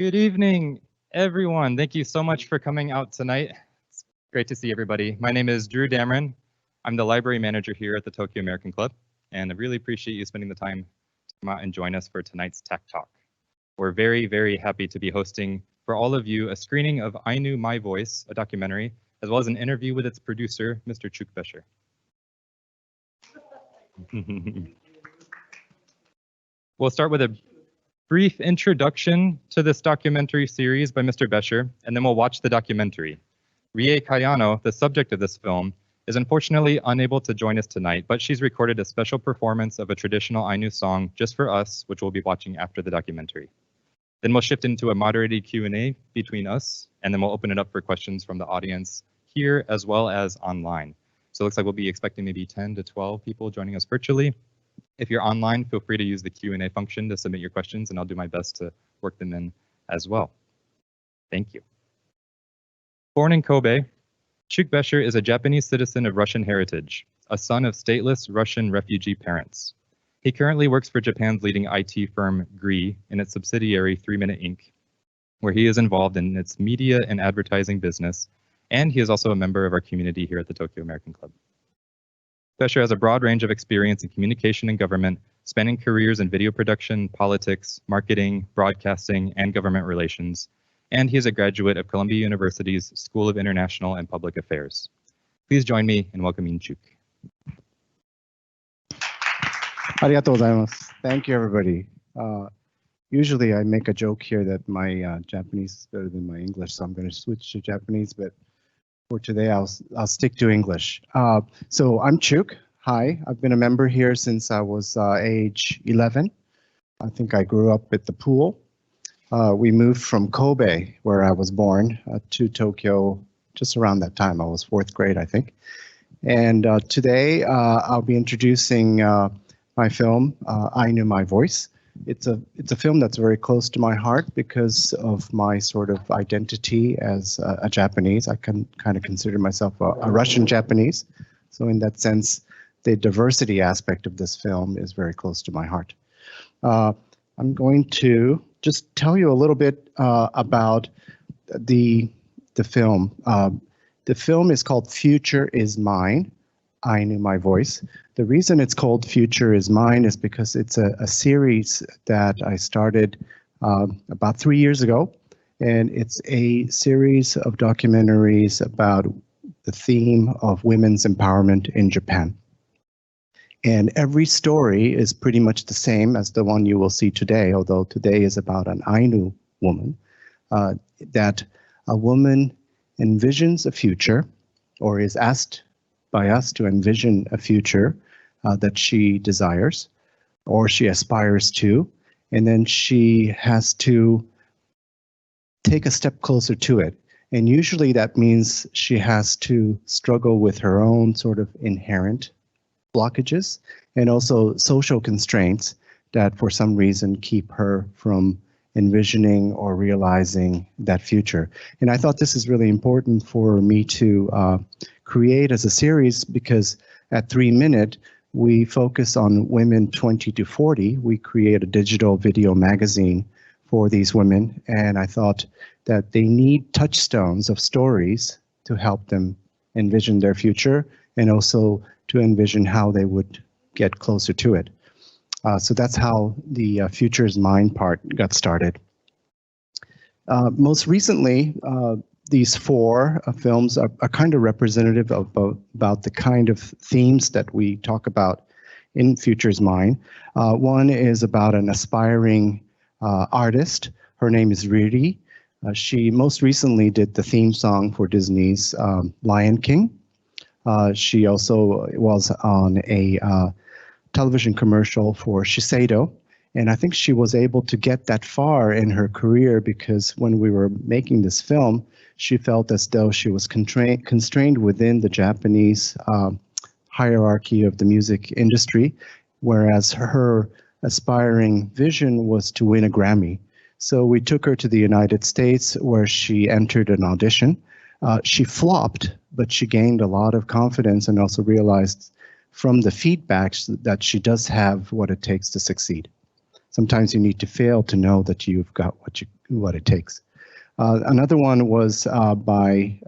Good evening, everyone. Thank you so much for coming out tonight. It's great to see everybody. My name is Drew Dameron. I'm the library manager here at the Tokyo American Club, and I really appreciate you spending the time to come out and join us for tonight's TAC Talk. We're very, very happy to be hosting for all of you a screening of Ainu, My Voice, a documentary, as well as an interview with its producer, Mr. Chuk Besher. We'll start with a brief introduction to this documentary series by Mr. Besher, and then we'll watch the documentary. Rie Kayano, the subject of this film, is unfortunately unable to join us tonight, but she's recorded a special performance of a traditional Ainu song just for us, which we'll be watching after the documentary. Then we'll shift into a moderated Q&A between us, and then we'll open it up for questions from the audience here as well as online. So it looks like we'll be expecting maybe 10 to 12 people joining us virtually. If you're online, feel free to use the Q&A function to submit your questions, and I'll do my best to work them in as well. Thank you. Born in Kobe, Chuk Besher is a Japanese citizen of Russian heritage, a son of stateless Russian refugee parents. He currently works for Japan's leading IT firm Rie and its subsidiary 3 Minute Inc., where he is involved in its media and advertising business, and he is also a member of our community here at the Tokyo American Club. Besher has a broad range of experience in communication and government, spanning careers in video production, politics, marketing, broadcasting, and government relations, and he is a graduate of Columbia University's School of International and Public Affairs. Please join me in welcoming Chuk. Arigatou gozaimasu. Thank you, everybody. Usually I make a joke here that my Japanese is better than my English, so I'm going to switch to Japanese, but for today, I'll stick to English. So I'm Chuk. Hi, I've been a member here since I was age 11. I think I grew up at the pool. We moved from Kobe, where I was born, to Tokyo just around that time. I was 4th grade, I think. And today I'll be introducing my film, Ainu, My Voice. It's a film that's very close to my heart because of my sort of identity as a Japanese. I can kind of consider myself a Russian Japanese. So in that sense, the diversity aspect of this film is very close to my heart. I'm going to just tell you a little bit about the film. The film is called Future Is Mine, Ainu, My Voice. The reason it's called Future Is Mine is because it's a series that I started about 3 years ago, and it's a series of documentaries about the theme of women's empowerment in Japan. And every story is pretty much the same as the one you will see today, although today is about an Ainu woman, that a woman envisions a future or is asked by us to envision a future that she desires or she aspires to, and then she has to take a step closer to it. And usually that means she has to struggle with her own sort of inherent blockages and also social constraints that for some reason keep her from envisioning or realizing that future. And I thought this is really important for me to create as a series because at 3 Minute, we focus on women 20 to 40. We create a digital video magazine for these women, and I thought that they need touchstones of stories to help them envision their future and also to envision how they would get closer to it. So that's how the Future Is Mine part got started. Most recently, these 4 films are kind of representative of about the kind of themes that we talk about in Future Is Mine. One is about an aspiring artist. Her name is Riya. She most recently did the theme song for Disney's Lion King. She also was on a television commercial for Shiseido. And I think she was able to get that far in her career because when we were making this film, she felt as though she was constrained within the Japanese hierarchy of the music industry, whereas her aspiring vision was to win a Grammy. So we took her to the United States where she entered an audition. She flopped, but she gained a lot of confidence and also realized from the feedbacks that she does have what it takes to succeed. sometimes you need to fail to know that you've got what it takes. Another one was by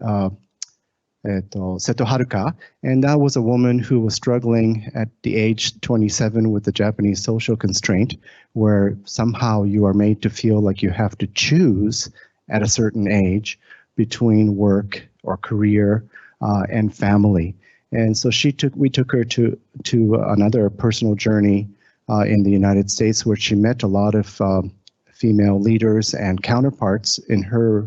Seto Haruka, and that was a woman who was struggling at the age 27 with the Japanese social constraint, where somehow you are made to feel like you have to choose at a certain age between work or career and family. And so we took her to another personal journey in the United States, where she met a lot of female leaders and counterparts in her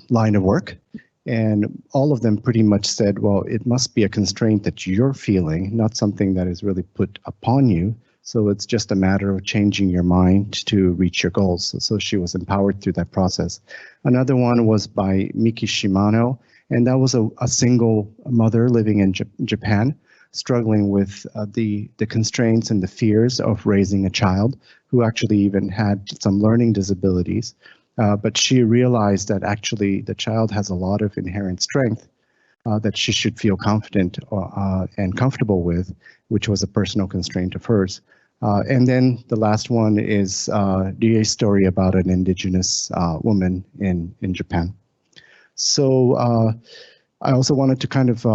line of work. And all of them pretty much said, well, it must be a constraint that you're feeling, not something that is really put upon you. So it's just a matter of changing your mind to reach your goals. So she was empowered through that process. Another one was by Miki Shimano, and that was a single mother living in Japan, struggling with the constraints and the fears of raising a child who actually even had some learning disabilities. But she realized that actually the child has a lot of inherent strength that she should feel confident and comfortable with, which was a personal constraint of hers. And then the last one is Rie's story about an indigenous woman in Japan. So I also wanted to kind of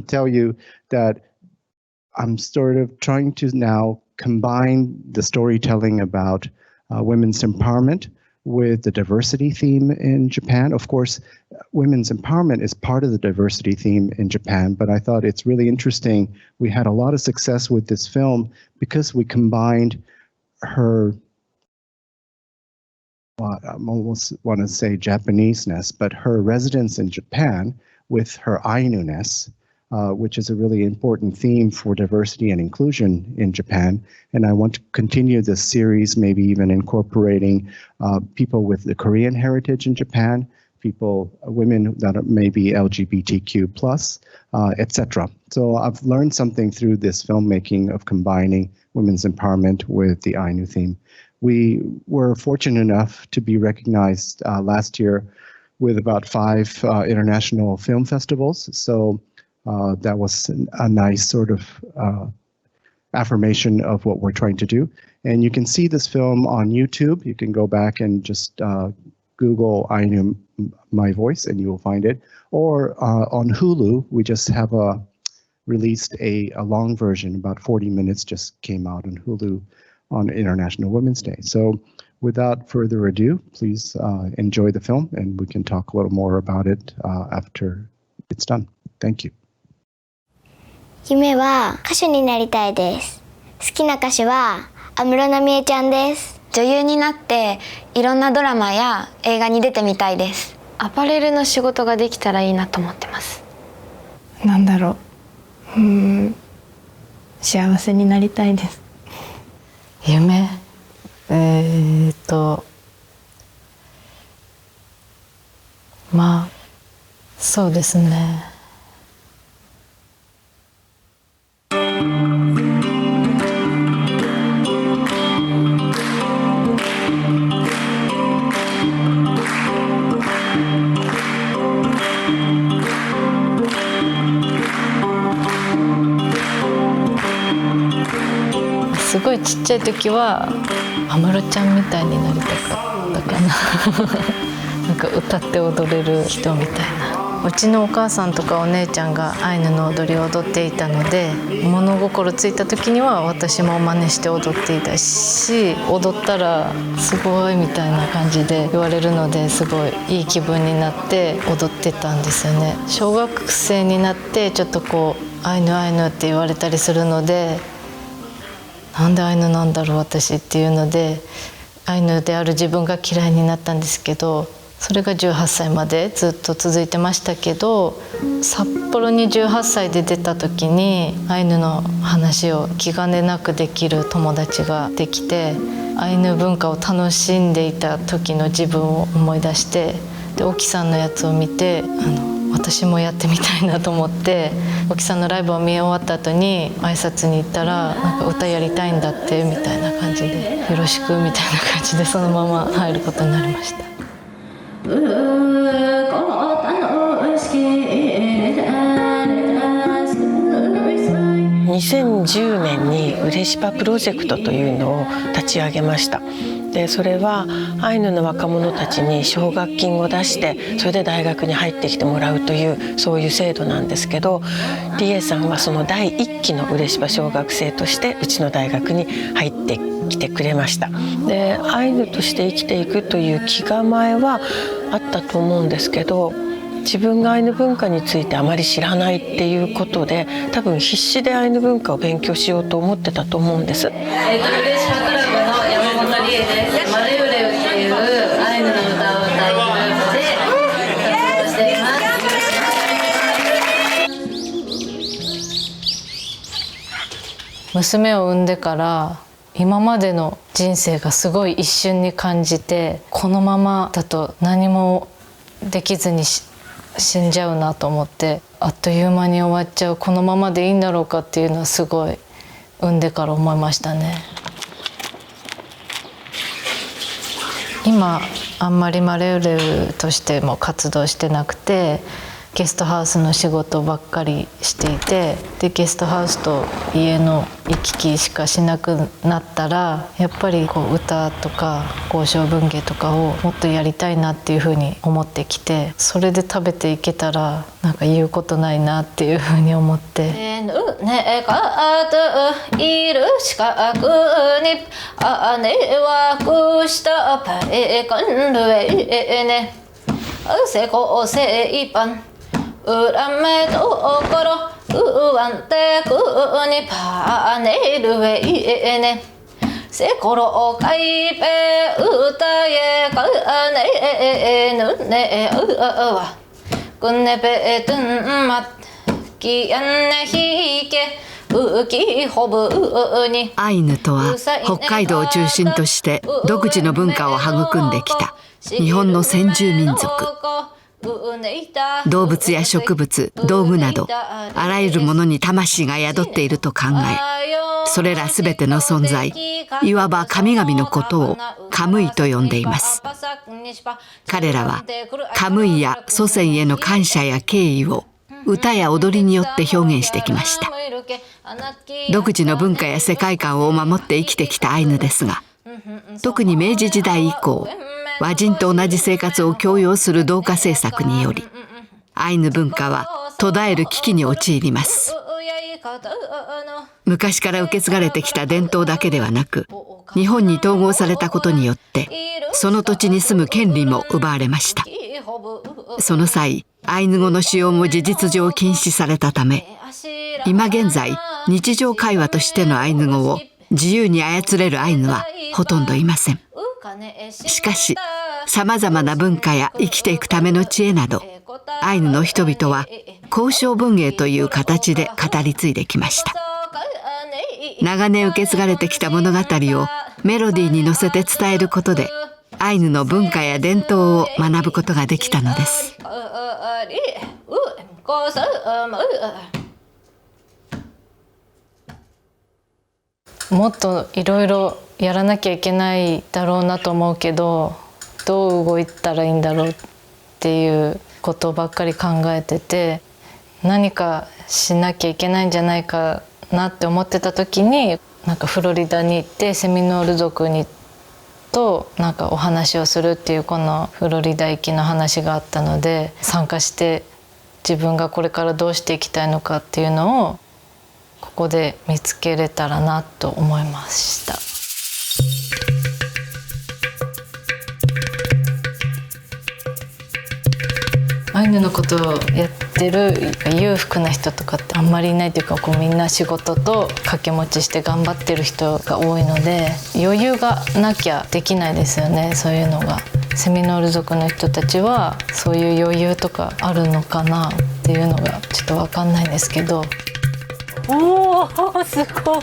tell you that I'm sort of trying to now combine the storytelling about women's empowerment with the diversity theme in Japan. Of course, women's empowerment is part of the diversity theme in Japan, but I thought it's really interesting. We had a lot of success with this film because we combined her, well, I almost want to say Japanese-ness, but her residence in Japan with her Ainu-ness, which is a really important theme for diversity and inclusion in Japan. And I want to continue this series, maybe even incorporating people with the Korean heritage in Japan, women that are maybe LGBTQ+, etc. So I've learned something through this filmmaking of combining women's empowerment with the Ainu theme. We were fortunate enough to be recognized last year with about 5 international film festivals. So that was a nice sort of affirmation of what we're trying to do. And you can see this film on YouTube. You can go back and just Google Ainu My Voice and you will find it. Or on Hulu, we just have released a long version, about 40 minutes just came out on Hulu on International Women's Day. So without further ado, please enjoy the film and we can talk a little more about it after it's done. Thank you. 夢は歌手になりたいです。好きな歌手は安室奈美恵ちゃんです。女優になっていろんなドラマや映画に出てみたいです。アパレルの仕事ができたらいいなと思ってます。なんだろう、幸せになりたいです。夢、まあそうですね。すごいちっちゃい時は安室ちゃんみたいになりたかったかななんか歌って踊れる人みたいな。うちのお母さんとかお姉ちゃんがアイヌの踊りを踊っていたので、物心ついた時には私も真似して踊っていたし、踊ったらすごいみたいな感じで言われるので、すごいいい気分になって踊ってたんですよね。小学生になってちょっとこうアイヌアイヌって言われたりするので、なんでアイヌなんだろう私っていうので、アイヌである自分が嫌いになったんですけど、それが18歳までずっと続いてましたけど、札幌に18歳で出た時にアイヌの話を気兼ねなくできる友達ができて、アイヌ文化を楽しんでいた時の自分を思い出して、で沖さんのやつを見て私もやってみたいなと思って、沖さんのライブを見終わった後に挨拶に行ったら、なんか歌やりたいんだってみたいな感じで、よろしくみたいな感じでそのまま入ることになりました。2010年にうれしぱプロジェクトというのを立ち上げました。でそれはアイヌの若者たちに奨学金を出してそれで大学に入ってきてもらうというそういう制度なんですけど、リエさんはその第1期のうれしぱ小学生としてうちの大学に入ってきてくれました。でアイヌとして生きていくという気構えはあったと思うんですけど、自分がアイヌ文化についてあまり知らないっていうことで多分必死でアイヌ文化を勉強しようと思ってたと思うんです。うれしぱクラブの山本理恵です。マレウレウっていうアイヌの歌を歌うグループで活動しています。娘を産んでから今までの人生がすごい一瞬に感じて、このままだと何もできずに死んじゃうなと思って、あっという間に終わっちゃう、このままでいいんだろうかっていうのはすごい産んでから思いましたね。今あんまりマレウレウとしても活動してなくて、ゲストハウスの仕事ばっかりしていて、でゲストハウスと家の行き来しかしなくなったら、やっぱりこう歌とか交渉文芸とかをもっとやりたいなっていうふうに思ってきて、それで食べていけたらなんか言うことないなっていうふうに思って。ねかといる近くに姉はくしたパエカンルエねせこせいぱん裏目ところうわんてくにパネルエねせころかいぺうたえかねぬねうわくねぺとんまきやねひけアイヌとは北海道を中心として独自の文化を育んできた日本の先住民族。動物や植物、道具などあらゆるものに魂が宿っていると考え、それらすべての存在、いわば神々のことをカムイと呼んでいます。彼らはカムイや祖先への感謝や敬意を歌や踊りによって表現してきました。独自の文化や世界観を守って生きてきたアイヌですが、特に明治時代以降、和人と同じ生活を強要する同化政策により、アイヌ文化は途絶える危機に陥ります。昔から受け継がれてきた伝統だけではなく、日本に統合されたことによってその土地に住む権利も奪われました。その際、アイヌ語の使用も事実上禁止されたため、今現在日常会話としてのアイヌ語を自由に操れるアイヌはほとんどいません。しかし、さまざまな文化や生きていくための知恵など、アイヌの人々は交渉文芸という形で語り継いできました。長年受け継がれてきた物語をメロディーに乗せて伝えることで、アイヌの文化や伝統を学ぶことができたのです。もっといろいろやらなきゃいけないだろうなと思うけど、どう動いたらいいんだろうっていうことばっかり考えてて、何かしなきゃいけないんじゃないかなって思ってた時に、なんかフロリダに行ってセミノール族となんかお話をするっていうこのフロリダ行きの話があったので、参加して自分がこれからどうしていきたいのかっていうのをここで見つけれたらなと思いました。アイヌのことをやってる裕福な人とかってあんまりいないというか、こうみんな仕事と掛け持ちして頑張ってる人が多いので、余裕がなきゃできないですよね、そういうのが。セミノール族の人たちはそういう余裕とかあるのかなっていうのがちょっと分かんないんですけど。おー、すごい。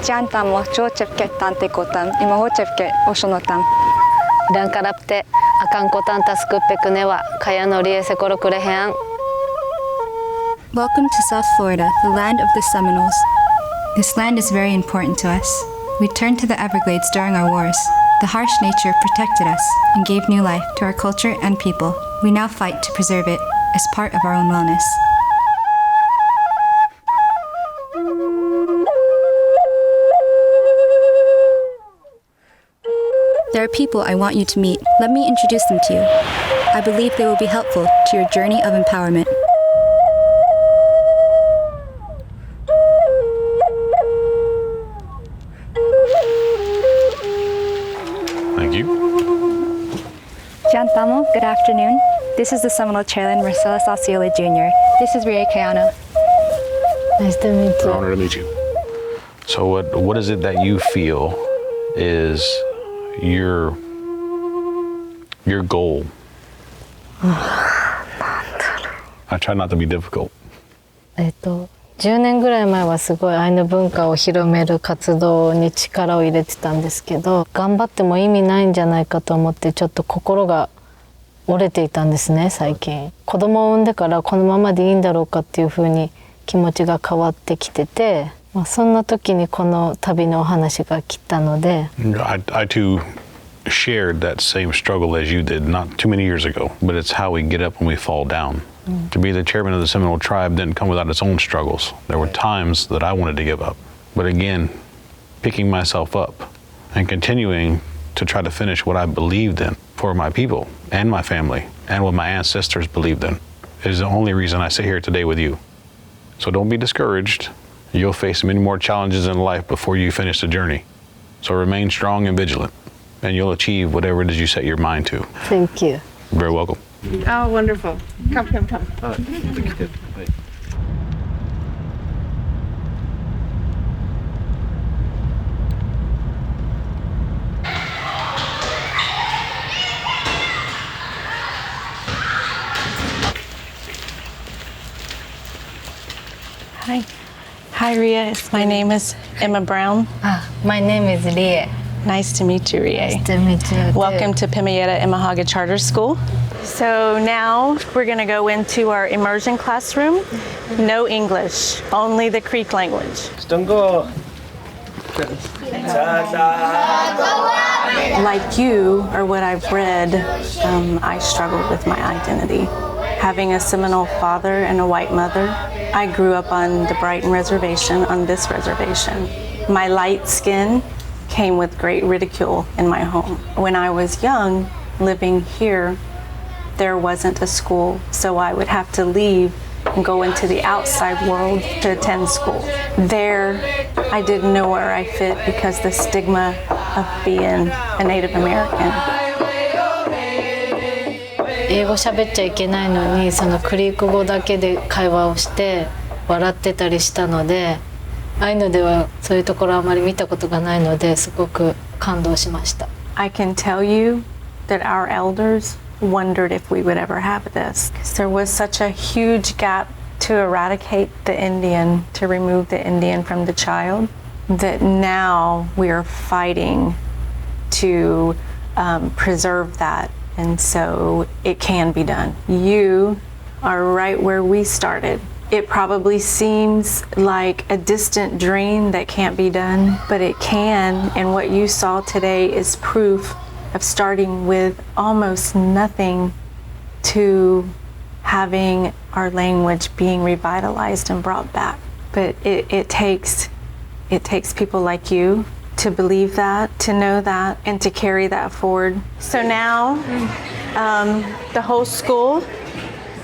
Jantan mo chocep tante kotan ima hocep oshonotan. Iran karapte akan kotan taskupe kunewa kaya no Rie sekoro kurehean. Welcome to South Florida, the land of the Seminoles. This land is very important to us. We turned to the Everglades during our wars. The harsh nature protected us and gave new life to our culture and people. We now fight to preserve it as part of our own wellness. There are people I want you to meet. Let me introduce them to you. I believe they will be helpful to your journey of empowerment. Thank you. Giantamo, good afternoon. This is the Seminal Chairman, Marcellus Osceola Jr. This is Rie Kayano. Nice to meet you. Honor to meet you. So what is it that you feel is your goal? I try not to be difficult. 10年ぐらい前はすごいアイヌ文化を広める活動に力を入れてたんですけど、頑張っても意味ないんじゃないかと思ってちょっと心が折れていたんですね。最近子供を産んでからこのままでいいんだろうかっていうふうに気持ちが変わってきてて、そんな時にこの旅のお話が来たので。I too shared that same struggle as you did not too many years ago, but it's how we get up when we fall down. To be the chairman of the Seminole tribe didn't come without its own struggles. There were times that I wanted to give up, but again, picking myself up and continuing to try to finish what I believed in for my people and my family and what my ancestors believed in is the only reason I sit here today with you. So don't be discouraged. You'll face many more challenges in life before you finish the journey. So remain strong and vigilant, and you'll achieve whatever it is you set your mind to. Thank you. You're very welcome. Oh, wonderful. Come. Hi, Riya. My name is Emma Brown. My name is Riya. Nice to meet you, Riya. Nice to meet you. Welcome to Pimayeta Imahaga Charter School. So now we're going to go into our immersion classroom. No English, only the Creek language. Like you, or what I've read, I struggled with my identity. Having a Seminole father and a white mother, I grew up on the Brighton Reservation, on this reservation. My light skin came with great ridicule in my home. When I was young, living here, there wasn't a school, so I would have to leave and go into the outside world to attend school. There, I didn't know where I fit because the stigma of being a Native American. 英語喋っちゃいけないのにそのクリーク語だけで会話をして笑ってたりしたので、アイヌではそういうところあまり見たことがないのですごく感動しました。I can tell you that our elders wondered if we would ever have this. There was such a huge gap to eradicate the Indian, to remove the Indian from the child, that now we are fighting to preserve that. And so it can be done. You are right where we started. It probably seems like a distant dream that can't be done, but it can. And what you saw today is proof of starting with almost nothing to having our language being revitalized and brought back. But it takes people like you to believe that, to know that, and to carry that forward. So now the whole school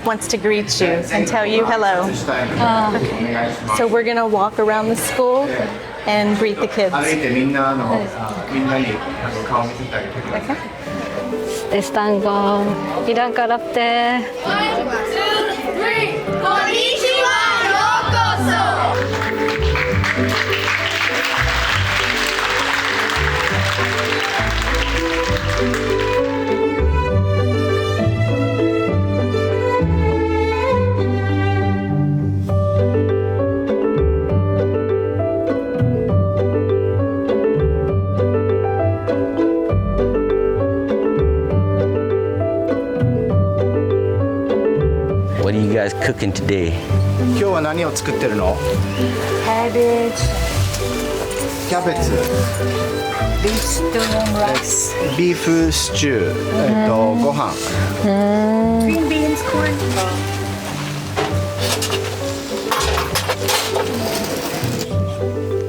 wants to greet you and tell you hello. Okay. So we're going to walk around the school and greet the kids. Okay. Estango, Iran karapte. 1, 2, 3, konnichiwa, yokoso. guys cooking today? 今日は何を作ってるの？ Cabbage. キャベツ。 Beef stew and rice. ビーフシチュー。ご飯。Green beans, corn.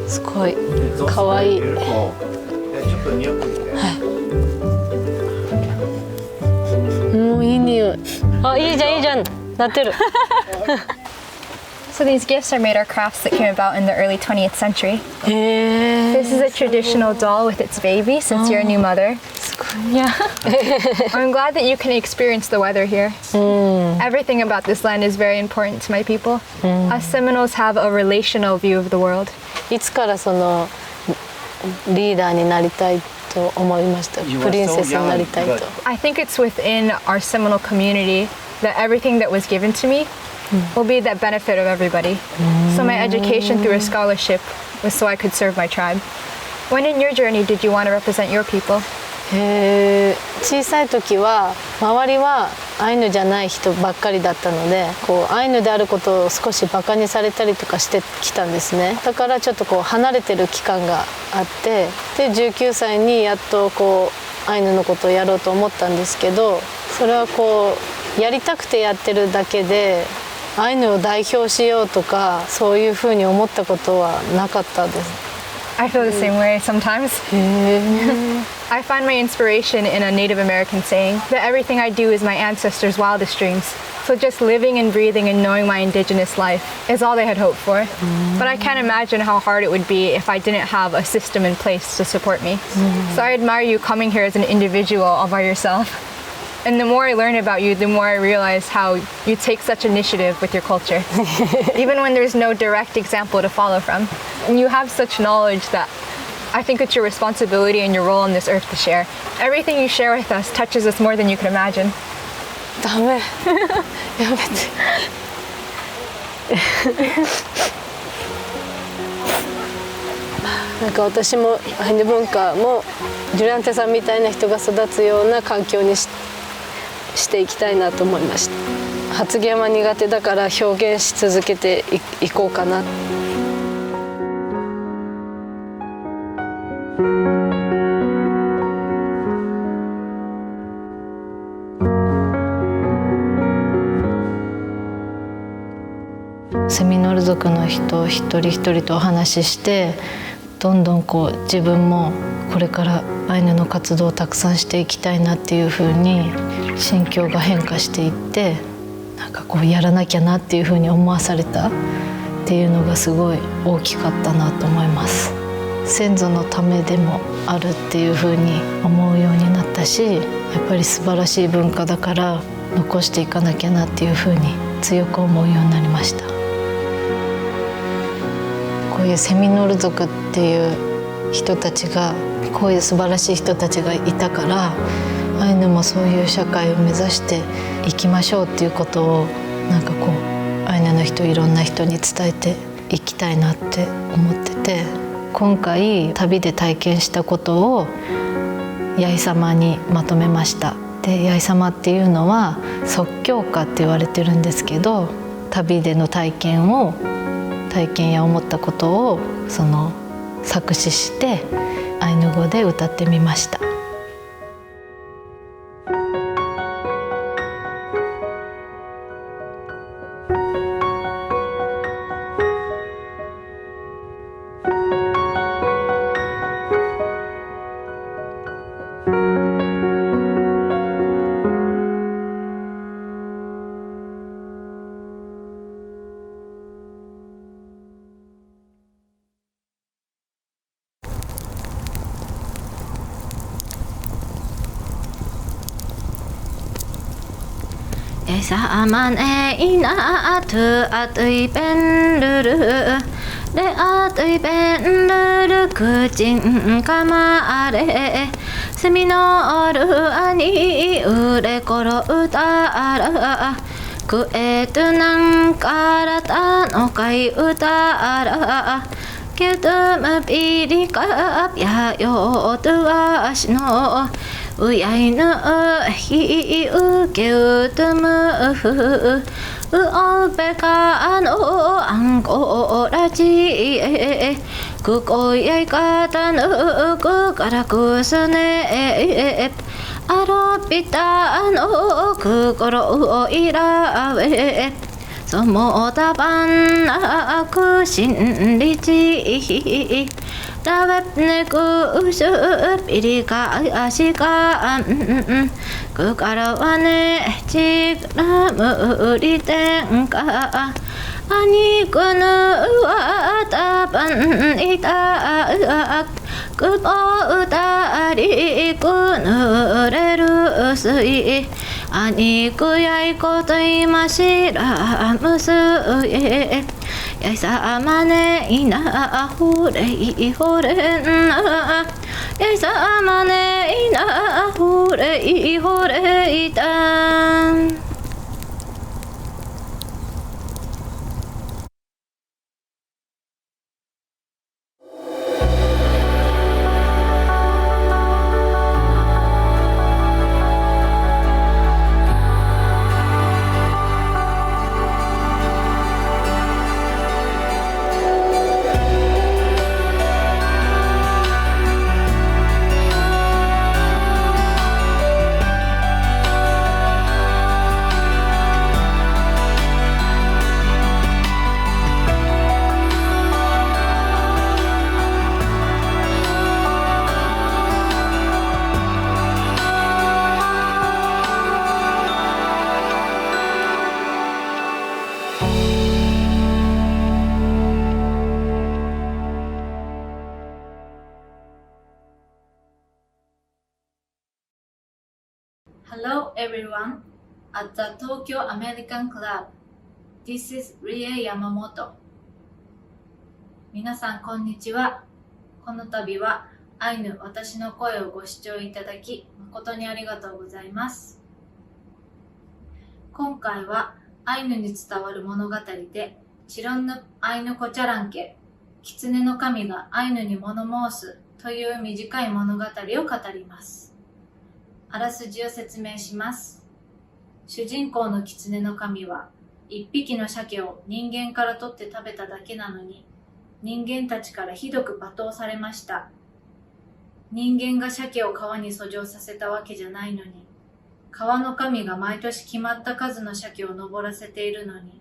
すごいかわいい。ちょっと匂ってみて。もういい匂い。あ、いいじゃんいいじゃん。なってる。So these gifts are made are crafts that came about in the early 20th century. This is a traditional doll with its baby since you're a new mother. Yeah. I'm glad that you can experience the weather here. Everything about this land is very important to my people. Us Seminoles have a relational view of the world. いつからそのリーダーになりたいと思いました。プリンセスになりたいと。I think it's within our Seminole community that everything that was given to me will be the benefit of everybody. So my education through a scholarship was so I could serve my tribe. When in your journey did you want to represent your people? 小さい時は周りはアイヌじゃない人ばっかりだったので、こうアイヌであることを少しバカにされたりとかしてきたんですね。だからちょっとこう離れてる期間があって、で19歳にやっとこうアイヌのことをやろうと思ったんですけど、それはこうやりたくてやってるだけでアイヌを代表しようとかそういうふうに思ったことはなかったです。I feel the same way sometimes. I find my inspiration in a Native American saying that everything I do is my ancestors' wildest dreams. So just living and breathing and knowing my indigenous life is all they had hoped for. But I can't imagine how hard it would be if I didn't have a system in place to support me. So I admire you coming here as an individual all by yourself. And the more I learn about you, the more I realize how you take such initiative with your culture, even when there's no direct example to follow from. And you have such knowledge that I think it's your responsibility and your role on this earth to share. Everything you share with us touches us more than you can imagine. ダメ。やめて。なんか私もアイヌ文化もジュランテさんみたいな人が育つような環境にしていきたいなと思いました。発言は苦手だから表現し続けていこうかな。セミノル族の人一人一人とお話しして、どんどんこう自分もこれからアイヌの活動をたくさんしていきたいなっていうふうに心境が変化していって、なんかこうやらなきゃなっていうふうに思わされたっていうのがすごい大きかったなと思います。先祖のためでもあるっていうふうに思うようになったし、やっぱり素晴らしい文化だから残していかなきゃなっていうふうに強く思うようになりました。こういうセミノル族っていう人たちが、こういう素晴らしい人たちがいたから、アイヌもそういう社会を目指していきましょうっていうことを、なんかこうアイヌの人いろんな人に伝えていきたいなって思ってて、今回旅で体験したことを八重様にまとめました。で、八重様っていうのは即興歌って言われてるんですけど、旅での体験や思ったことをその作詞してアイヌ語で歌ってみました。Saman ina atu atui penduru le atui penduru kuchin kamare seminoru ani ure koro utara kuetu nan karata no kai utara ketum pirika ya yo tuashno Uyainu hi uke utumu うおべかのあんこらちえくこやいかたぬくからくすねあろぴたのくころをいらべそもたばんなくしんりちラベねくしゅぴりかあしかんくからはねちらむりてんかあにくぬわたばんいたくぼうたりくぬれるすいあにくやいこといましらむすえやいさまねいなほれいほれんなやいさまねいなほれいほれいたん。Hello everyone at the Tokyo American Club. This is Rie Yamamoto. 皆さんこんにちは。この度はアイヌ私の声をご視聴いただき誠にありがとうございます。今回はアイヌに伝わる物語でチロンヌアイヌコチャランケ、狐の神がアイヌに物申すという短い物語を語ります。あらすじを説明します。主人公の狐の神は一匹の鮭を人間から取って食べただけなのに人間たちからひどく罵倒されました。人間が鮭を川に遡上させたわけじゃないのに川の神が毎年決まった数の鮭を登らせているのに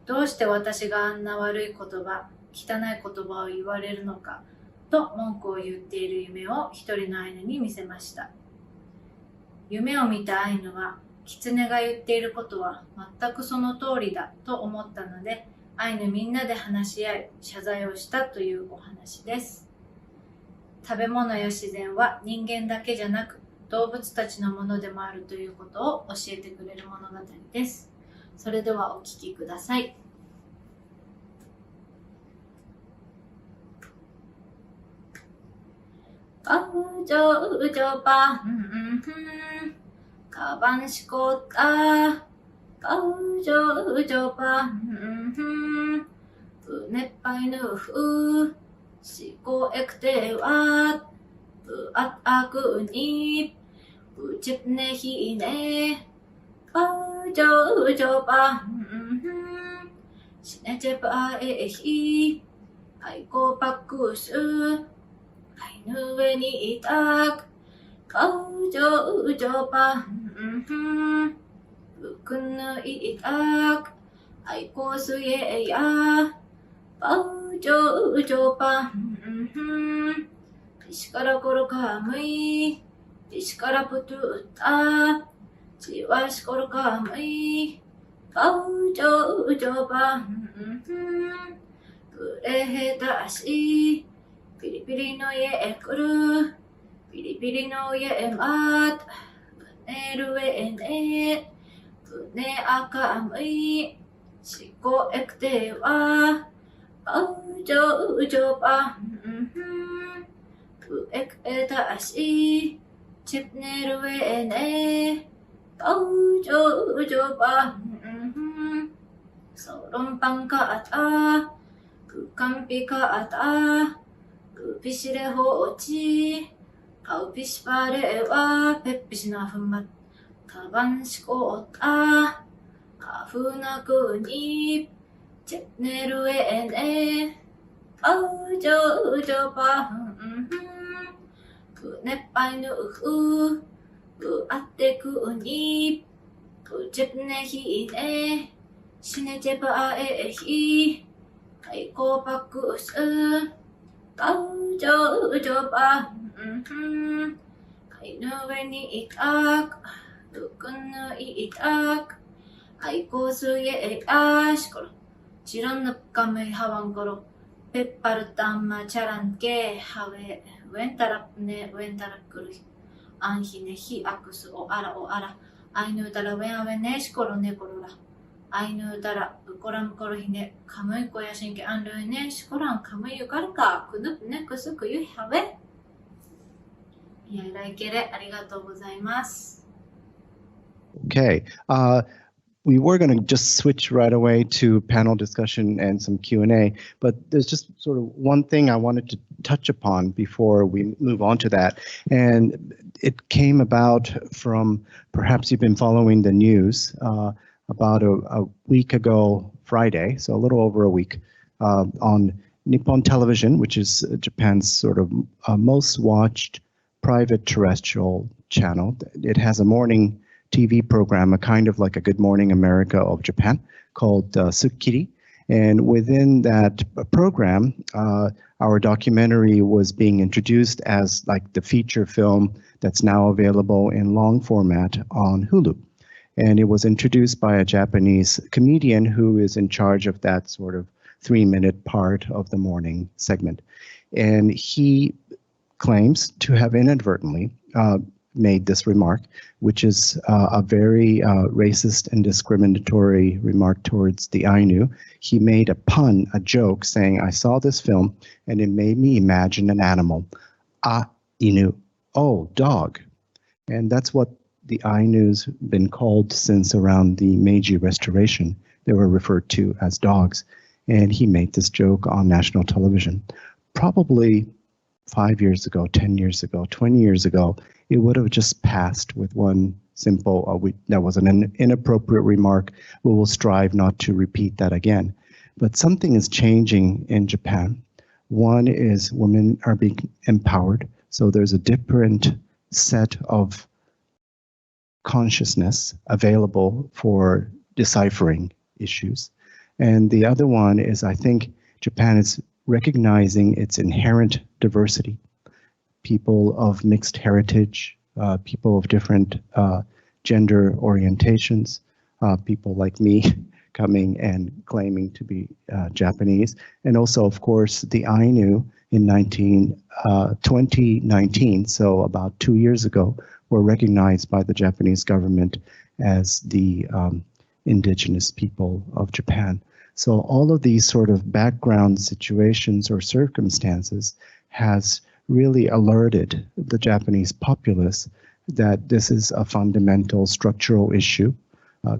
どうして私があんな悪い言葉、汚い言葉を言われるのかと文句を言っている夢を一人のアイヌに見せました。夢を見たアイヌは、狐が言っていることは全くその通りだと思ったので、アイヌみんなで話し合い、謝罪をしたというお話です。食べ物や自然は人間だけじゃなく、動物たちのものでもあるということを教えてくれる物語です。それではお聞きください。うじょうじょばんかばんしこったうじょうじょばんうねっぱいぬふしこえくてわうああくにうちぷねひねうじょうじょばんしねちばえひあいこぱくすアイヌ上にいたくうじょうじょばんうくぬいたくあいこすえやうじょうじょばんピシからころかむいピシからぷとったちわしころかむいうじょうじょばんくれへたしピリピリの家へ来るピリピリの家へまたねるえねぷねあかむいしこえくてはうじょうじょばんぷえくえたしちぷねるえねうじょうじょばんそろんぱんかあたくかんぴかあたくぴしれほうちかうぴしぱれはぺっぴしなふんまかばんしこうたか 가훈아군이 zetneruene aujojopa kunepainu uatekuni zetnehine sinejepaehi kaikopakus aujojopa kainuweni ikak dukunu itak aikosuye ashkolo 지런늪감의 하왕거로 백바르땀마 자란게 하웨 웬따랍네 웬따랍그르 안히네 히 아쿠스 오아라 아이누다라 웬아웨네시코로 네코로라 아이누다라 우코람코로히네 카무이코야 신게 안르네 시코란 카무이유카르카 쿠눕네 쿠스쿠유 하웨 이야이라이케레 아리가토우 고자이마스. Okay. We were going to just switch right away to panel discussion and some Q&A, but there's just sort of one thing I wanted to touch upon before we move on to that. And it came about from, perhaps you've been following the news, about a week ago Friday, so a little over a week, on Nippon Television, which is Japan's sort of most watched private terrestrial channel. It has a morning TV program, a kind of like a Good Morning America of Japan, called Sukkiri. And within that program, our documentary was being introduced as like the feature film that's now available in long format on Hulu. And it was introduced by a Japanese comedian who is in charge of that sort of 3-minute part of the morning segment. And he claims to have inadvertently made this remark, which is a very racist and discriminatory remark towards the Ainu. He made a pun, a joke, saying, I saw this film and it made me imagine an animal. Ainu, oh, dog. And that's what the Ainu's been called since around the Meiji Restoration. They were referred to as dogs. And he made this joke on national television. Probably 5 years ago, 10 years ago, 20 years ago, it would have just passed with one simple, that was an inappropriate remark. We will strive not to repeat that again. But something is changing in Japan. One is women are being empowered. So there's a different set of consciousness available for deciphering issues. And the other one is, I think Japan is recognizing its inherent diversity. People of mixed heritage, people of different gender orientations, people like me coming and claiming to be Japanese, and also, of course, the Ainu in 2019, so about 2 years ago, were recognized by the Japanese government as the indigenous people of Japan. So all of these sort of background situations or circumstances has really alerted the Japanese populace that this is a fundamental structural issue,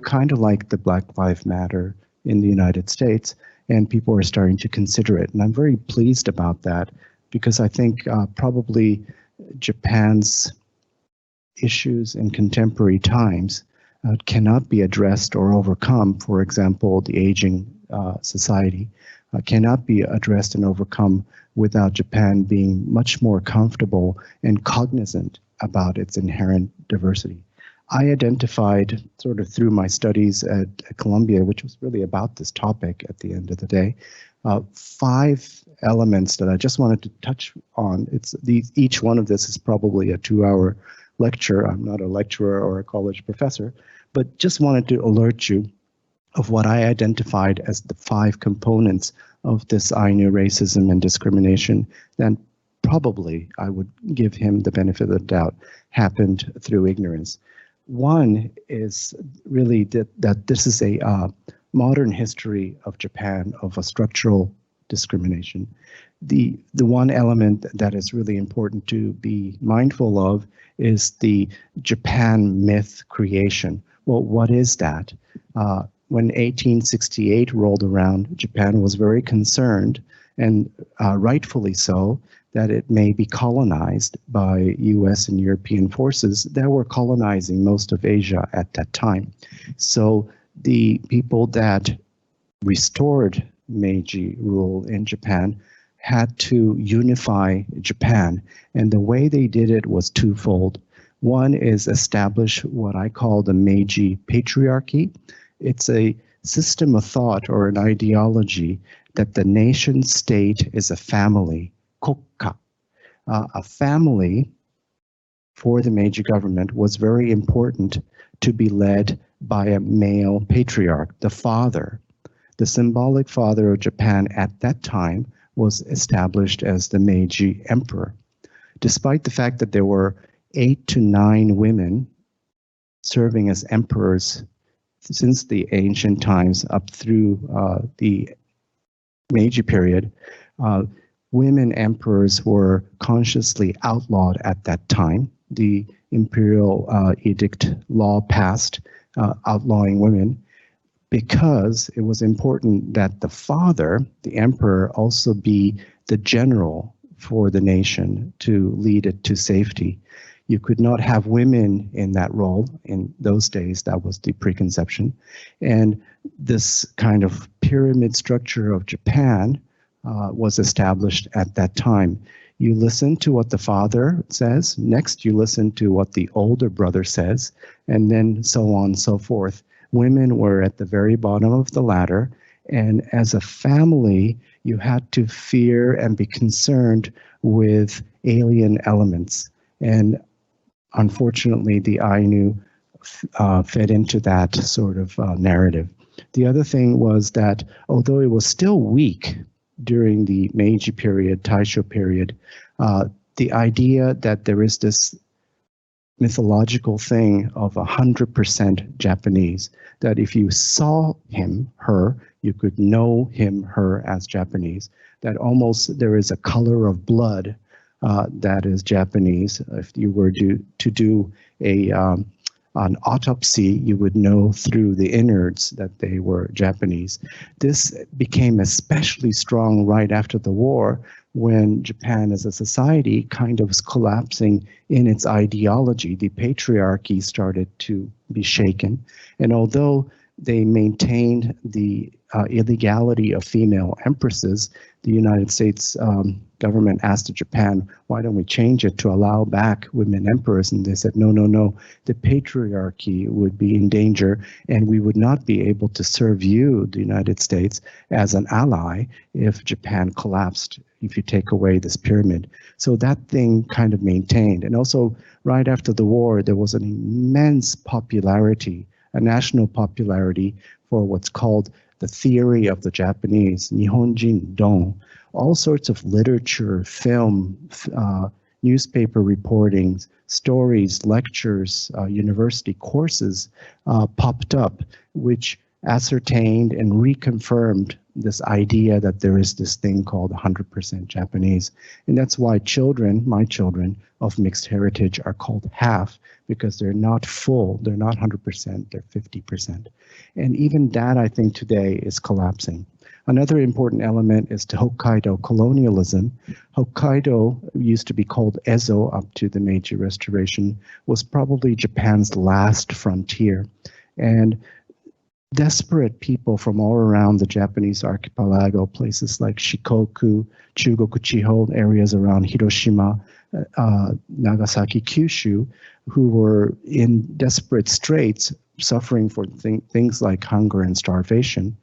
kind of like the Black Lives Matter in the United States, and people are starting to consider it. And I'm very pleased about that because I think probably Japan's issues in contemporary times cannot be addressed or overcome. For example, the aging society cannot be addressed and overcome without Japan being much more comfortable and cognizant about its inherent diversity. I identified, sort of through my studies at Columbia, which was really about this topic at the end of the day, 5 elements that I just wanted to touch on. Each one of this is probably a 2-hour lecture. I'm not a lecturer or a college professor, but just wanted to alert you of what I identified as the 5 components of this Ainu racism and discrimination that probably, I would give him the benefit of the doubt, happened through ignorance. One is really that this is a modern history of Japan of a structural discrimination. The one element that is really important to be mindful of is the Japan myth creation. Well, what is that? When 1868 rolled around, Japan was very concerned, and rightfully so, that it may be colonized by US and European forces that were colonizing most of Asia at that time. So the people that restored Meiji rule in Japan had to unify Japan. And the way they did it was twofold. One is establish what I call the Meiji Patriarchy. It's a system of thought or an ideology that the nation state is a family, kokka. A family for the Meiji government was very important to be led by a male patriarch, the father. The symbolic father of Japan at that time was established as the Meiji emperor. Despite the fact that there were 8 to 9 women serving as emperors since the ancient times up through the Meiji period, women emperors were consciously outlawed at that time. The imperial edict law passed outlawing women because it was important that the father, the emperor, also be the general for the nation to lead it to safety. You could not have women in that role. In those days, that was the preconception. And this kind of pyramid structure of Japan was established at that time. You listen to what the father says, next you listen to what the older brother says, and then so on and so forth. Women were at the very bottom of the ladder, and as a family, you had to fear and be concerned with alien elements. And unfortunately, the Ainu fed into that sort of narrative. The other thing was that although it was still weak during the Meiji period, Taisho period, the idea that there is this mythological thing of 100% Japanese, that if you saw him, her, you could know him, her as Japanese, that almost there is a color of blood that is Japanese. If you were to do an autopsy, you would know through the innards that they were Japanese. This became especially strong right after the war, when Japan as a society kind of was collapsing in its ideology. The patriarchy started to be shaken. And although they maintained the illegality of female empresses, the United States government asked Japan, why don't we change it to allow back women emperors? And they said, no, no, no, the patriarchy would be in danger, and we would not be able to serve you, the United States, as an ally if Japan collapsed, if you take away this pyramid. So that thing kind of maintained. And also, right after the war, there was an immense popularity, a national popularity for what's called the theory of the Japanese, Nihonjin don. All sorts of literature, film, newspaper reportings, stories, lectures, university courses popped up, which ascertained and reconfirmed this idea that there is this thing called 100% Japanese. And that's why children, my children of mixed heritage, are called half, because they're not full, they're not 100%, they're 50%. And even that, I think, today is collapsing. Another important element is to Hokkaido colonialism. Hokkaido used to be called Ezo up to the Meiji Restoration, was probably Japan's last frontier. And desperate people from all around the Japanese archipelago, places like Shikoku, Chugoku Chiho, areas around Hiroshima, Nagasaki, Kyushu, who were in desperate straits, suffering for things like hunger and starvation,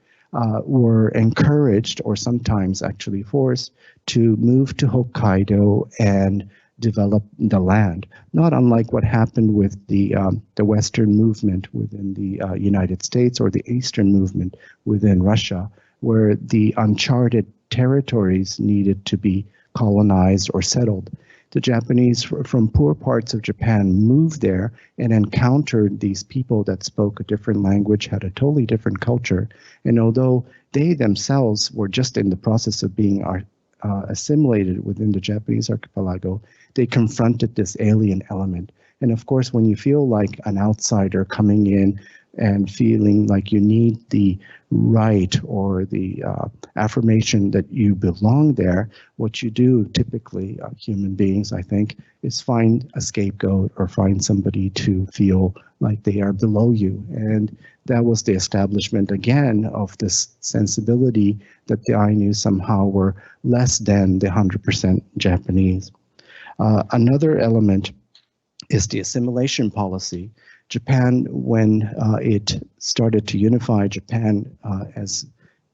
were encouraged, or sometimes actually forced, to move to Hokkaido and develop the land. Not unlike what happened with the Western movement within the United States, or the Eastern movement within Russia, where the uncharted territories needed to be colonized or settled. The Japanese from poor parts of Japan moved there and encountered these people that spoke a different language, had a totally different culture. And although they themselves were just in the process of being assimilated within the Japanese archipelago, they confronted this alien element. And of course, when you feel like an outsider coming in, and feeling like you need the right or the affirmation that you belong there, what you do typically, human beings, I think, is find a scapegoat or find somebody to feel like they are below you. And that was the establishment again of this sensibility that the Ainu somehow were less than the 100% Japanese. Another element is the assimilation policy. Japan, when it started to unify Japan as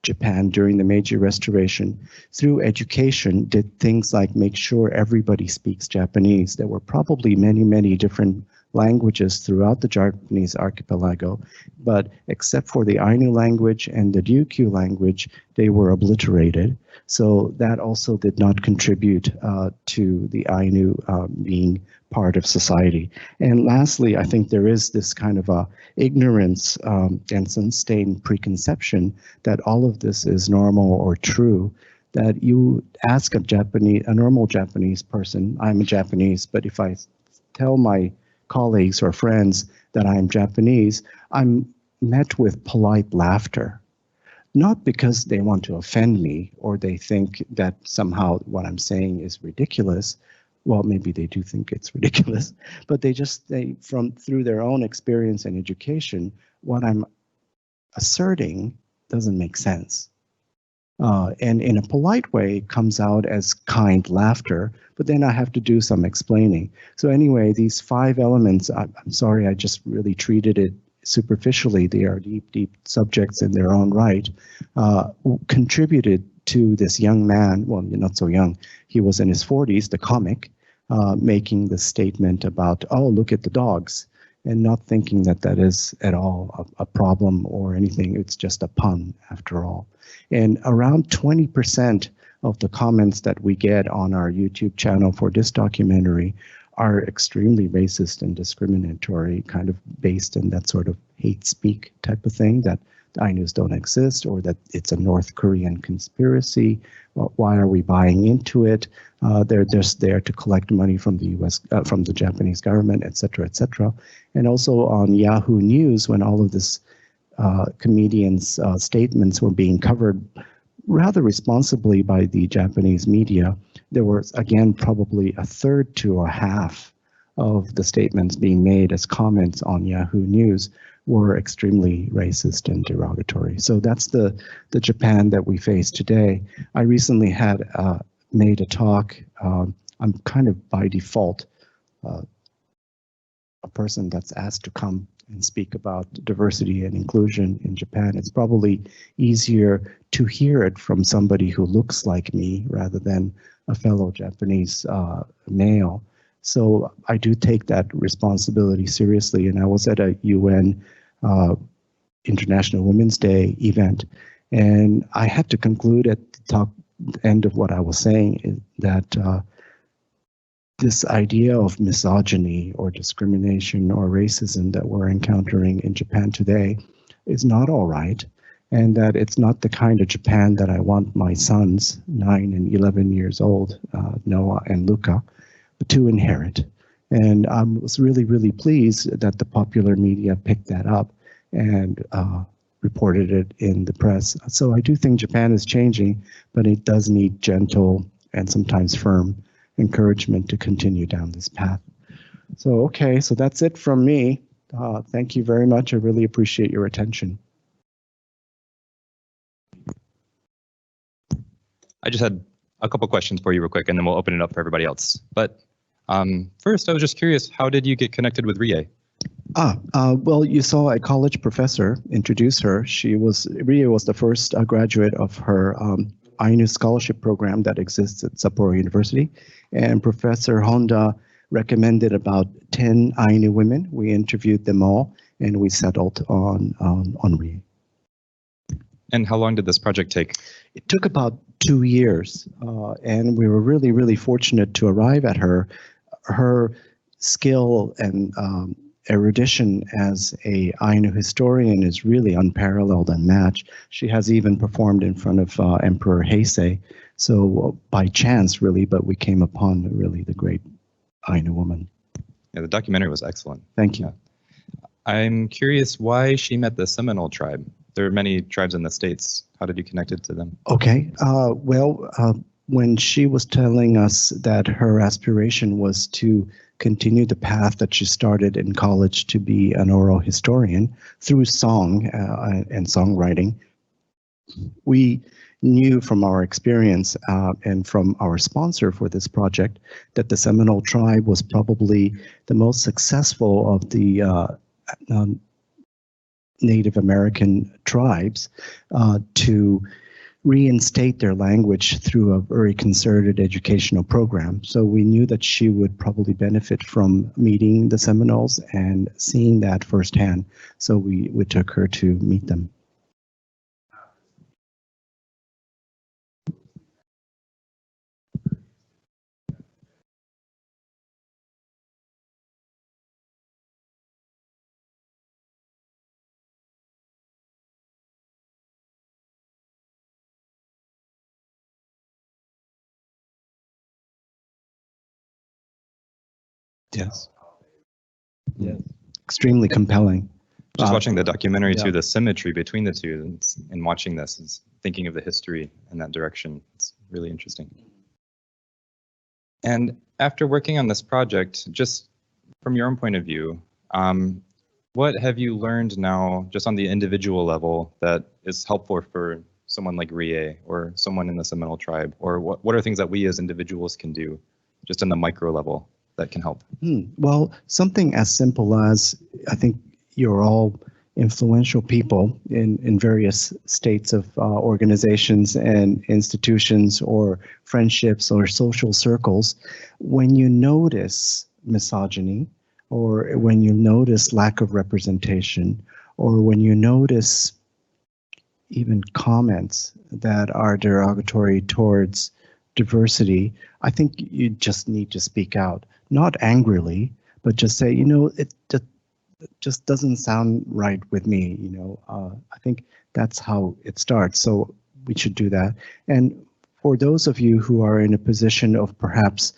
Japan during the Meiji Restoration, through education, did things like make sure everybody speaks Japanese. There were probably many, many different languages throughout the Japanese archipelago, but except for the Ainu language and the Ryukyu language, they were obliterated. So that also did not contribute to the Ainu being part of society. And lastly, I think there is this kind of a ignorance and sustained preconception that all of this is normal or true, that you ask a normal Japanese person, I'm a Japanese, but if I tell my colleagues or friends that I'm Japanese, I'm met with polite laughter. Not because they want to offend me or they think that somehow what I'm saying is ridiculous. Well, maybe they do think it's ridiculous, but through their own experience and education, what I'm asserting doesn't make sense. And in a polite way, it comes out as kind laughter, but then I have to do some explaining. So anyway, these 5 elements, I'm sorry, I just really treated it superficially. They are deep, deep subjects in their own right, contributed to this young man, well, not so young, he was in his 40s, the comic, making the statement about, oh, look at the dogs, and not thinking that that is at all a problem or anything. It's just a pun after all. And around 20% of the comments that we get on our YouTube channel for this documentary are extremely racist and discriminatory, kind of based in that sort of hate speak type of thing, that the Ainus don't exist, or that it's a North Korean conspiracy. Well, why are we buying into it? They're just there to collect money from the U.S., from the Japanese government, et cetera, et cetera. And also on Yahoo News, when all of this comedians' statements were being covered rather responsibly by the Japanese media, there was, again, probably a third to a half of the statements being made as comments on Yahoo News were extremely racist and derogatory. So that's the Japan that we face today. I recently had made a talk. I'm kind of by default a person that's asked to come and speak about diversity and inclusion in Japan. It's probably easier to hear it from somebody who looks like me rather than a fellow Japanese male. So I do take that responsibility seriously. And I was at a UN International Women's Day event, and I had to conclude at the end of what I was saying that this idea of misogyny or discrimination or racism that we're encountering in Japan today is not all right, and that it's not the kind of Japan that I want my sons, 9 and 11 years old, Noah and Luca, to inherit. And I was really, really pleased that the popular media picked that up and reported it in the press. So I do think Japan is changing, but it does need gentle and sometimes firm encouragement to continue down this path. So, okay, so that's it from me. Thank you very much. I really appreciate your attention. I just had a couple questions for you real quick, and then we'll open it up for everybody else. But first, I was just curious, how did you get connected with Rie? Well, you saw a college professor introduce her. Riya was the first graduate of her Ainu scholarship program that exists at Sapporo University. And Professor Honda recommended about 10 Ainu women. We interviewed them all, and we settled on Riya. And how long did this project take? It took about 2 years, and we were really, really fortunate to arrive at her. Her skill and erudition as a Ainu historian is really unparalleled and unmatched. She has even performed in front of Emperor Heisei. So by chance, really, but we came upon really the great Ainu woman. Yeah, the documentary was excellent. Thank you. I'm curious why she met the Seminole tribe. There are many tribes in the States. How did you connect it to them? Okay. When she was telling us that her aspiration was to continue the path that she started in college to be an oral historian through song and songwriting, we knew from our experience and from our sponsor for this project that the Seminole tribe was probably the most successful of the Native American tribes to reinstate their language through a very concerted educational program. So we knew that she would probably benefit from meeting the Seminoles and seeing that firsthand. So we took her to meet them. Yes. Yes. Extremely compelling. Just watching the documentary too, the symmetry between the two and watching this is thinking of the history in that direction. It's really interesting. And after working on this project, just from your own point of view, what have you learned now just on the individual level that is helpful for someone like Rie or someone in the Seminole tribe? Or what are things that we as individuals can do just on the micro level that can help? Well, something as simple as, I think you're all influential people in various states of organizations and institutions or friendships or social circles. When you notice misogyny, or when you notice lack of representation, or when you notice even comments that are derogatory towards diversity, I think you just need to speak out. Not angrily, but just say, it just doesn't sound right with me. I think that's how it starts. So we should do that. And for those of you who are in a position of perhaps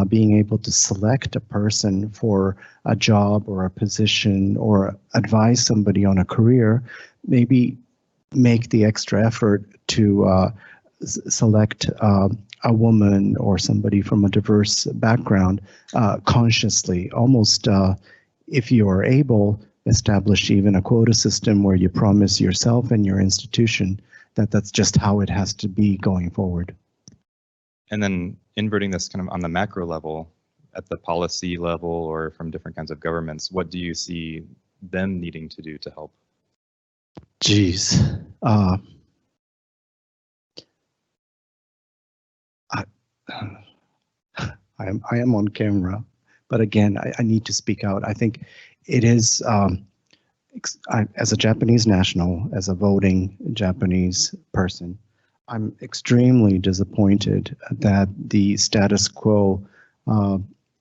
being able to select a person for a job or a position or advise somebody on a career, maybe make the extra effort to select a woman or somebody from a diverse background consciously, almost if you are able, establish even a quota system where you promise yourself and your institution that that's just how it has to be going forward. And then inverting this kind of on the macro level, at the policy level or from different kinds of governments, what do you see them needing to do to help? Geez. I am on camera, but again, I need to speak out. I think it is, as a Japanese national, as a voting Japanese person, I'm extremely disappointed that the status quo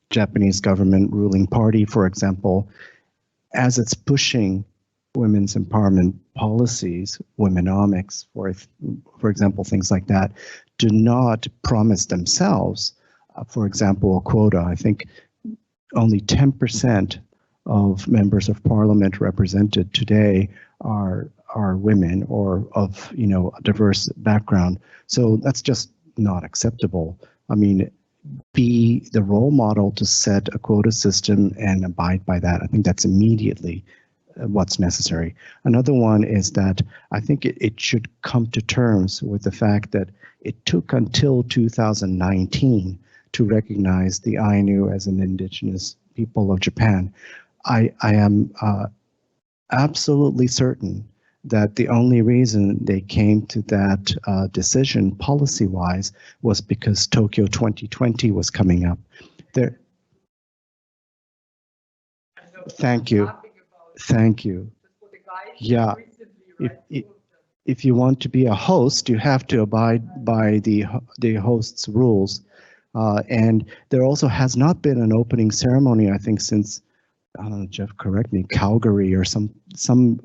Japanese government ruling party, for example, as it's pushing women's empowerment policies, womenomics, for example, things like that, do not promise themselves, for example, a quota. I think only 10% of members of parliament represented today are women or of a diverse background. So that's just not acceptable. I mean, be the role model to set a quota system and abide by that. I think that's immediately what's necessary. Another one is that I think it should come to terms with the fact that it took until 2019 to recognize the Ainu as an indigenous people of Japan. I am absolutely certain that the only reason they came to that decision policy-wise was because Tokyo 2020 was coming up. Thank you. Thank you. Yeah, if you want to be a host, you have to abide by the host's rules. And there also has not been an opening ceremony, I think, since, I don't know, Jeff, correct me, Calgary or some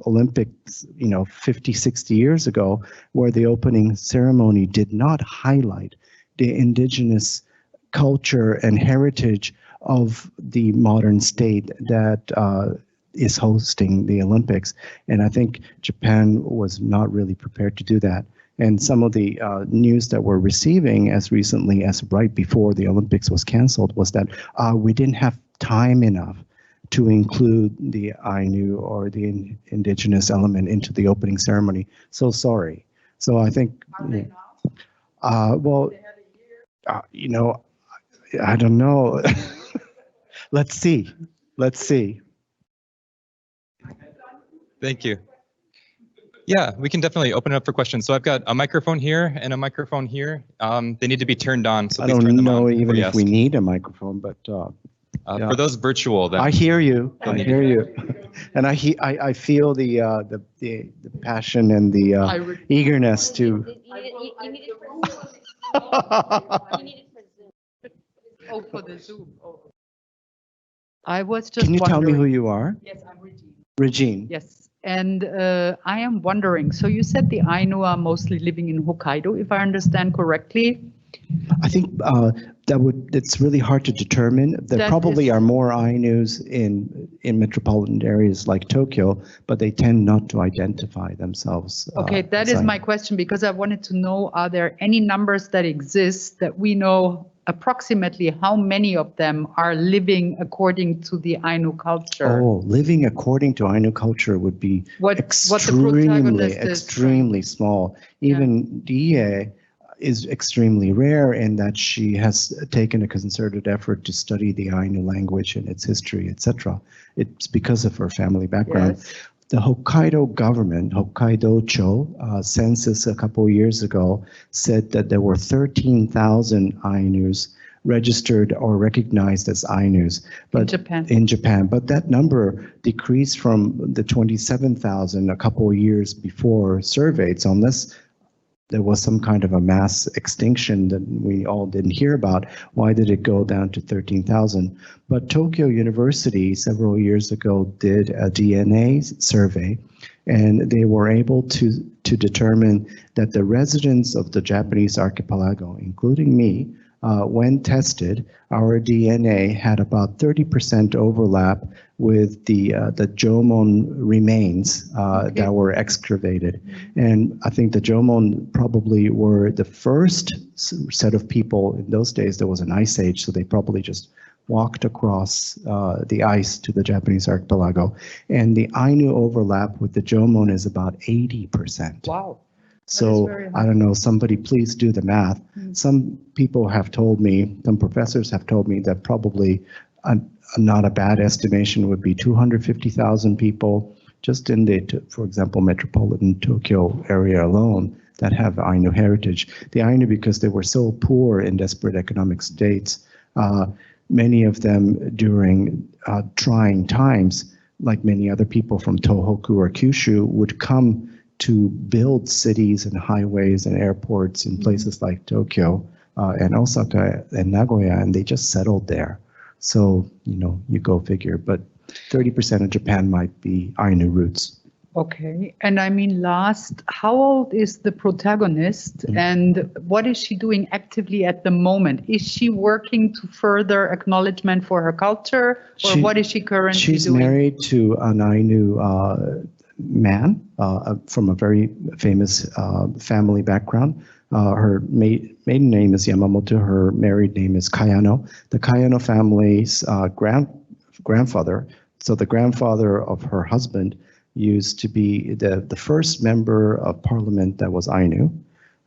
Olympics, 50, 60 years ago, where the opening ceremony did not highlight the indigenous culture and heritage of the modern state that is hosting the Olympics. And I think Japan was not really prepared to do that. And some of the news that we're receiving as recently as right before the Olympics was canceled was that we didn't have time enough to include the Ainu or the indigenous element into the opening ceremony. So sorry. So I think, well, you know, I don't know. Let's see. Let's see. Thank you. Yeah, we can definitely open it up for questions. So I've got a microphone here and a microphone here. They need to be turned on. So I please turn don't them on know even before if you we ask. need a microphone, but yeah. For those virtual, then I hear you. they'll I need hear to- you, and I feel the passion and the eagerness to. Oh, for the Zoom. Oh. I was just Can you tell me who wondering- you are? Yes, I'm Regine. Regine. Yes, and I am wondering, so you said the Ainu are mostly living in Hokkaido, if I understand correctly? I think it's really hard to determine. There That probably is- are more Ainus in metropolitan areas like Tokyo, but they tend not to identify themselves. Okay, that as is my Ainu. question, because I wanted to know, are there any numbers that exist that we know approximately how many of them are living according to the Ainu culture? Oh, living according to Ainu culture would be What the extremely, protagonist is extremely small. Even Rie is extremely rare in that she has taken a concerted effort to study the Ainu language and its history, etc. It's because of her family background. Yes. The Hokkaido government, Hokkaido-cho, census a couple of years ago said that there were 13,000 Ainus registered or recognized as Ainus, but in Japan. But that number decreased from the 27,000 a couple of years before surveyed. So unless there was some kind of a mass extinction that we all didn't hear about, why did it go down to 13,000? But Tokyo University several years ago did a DNA survey, and they were able to determine that the residents of the Japanese archipelago, including me, when tested, our DNA had about 30% overlap with the Jomon remains that were excavated. And I think the Jomon probably were the first set of people in those days. There was an ice age, so they probably just walked across the ice to the Japanese archipelago. And the Ainu overlap with the Jomon is about 80%. Wow. So I don't know, somebody please do the math. Some people have told me, some professors have told me that probably not a bad estimation would be 250,000 people just in the, for example, metropolitan Tokyo area alone that have Ainu heritage. The Ainu, because they were so poor in desperate economic states, many of them during trying times, like many other people from Tohoku or Kyushu, would come to build cities and highways and airports in places like Tokyo and Osaka and Nagoya, and they just settled there. So, you know, you go figure, but 30% of Japan might be Ainu roots. Okay, and I mean last, how old is the protagonist and what is she doing actively at the moment? Is she working to further acknowledgement for her culture, or what is she currently She's doing? married to an Ainu man from a very famous family background. Her maiden name is Yamamoto. Her married name is Kayano. The Kayano family's grandfather, so the grandfather of her husband, used to be the first member of parliament that was Ainu.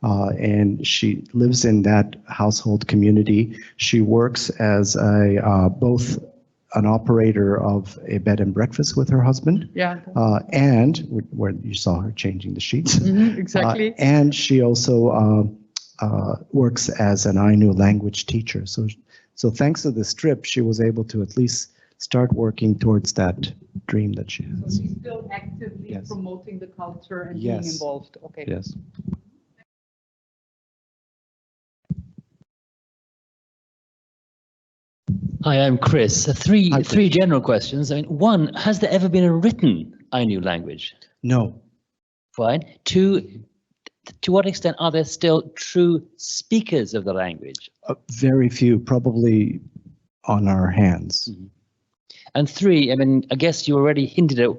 And she lives in that household community. She works as both an operator of a bed and breakfast with her husband. Yeah. And where you saw her changing the sheets. Exactly. And she also works as an Ainu language teacher. So thanks to this trip, she was able to at least start working towards that dream that she has. So she's still actively promoting the culture and being involved. Okay. Yes. Hi, I'm Chris. Three general questions. I mean, one, has there ever been a written Ainu language? No. Fine. Two, to what extent are there still true speakers of the language? Very few, probably on our hands. And 3, I mean, I guess you already hinted at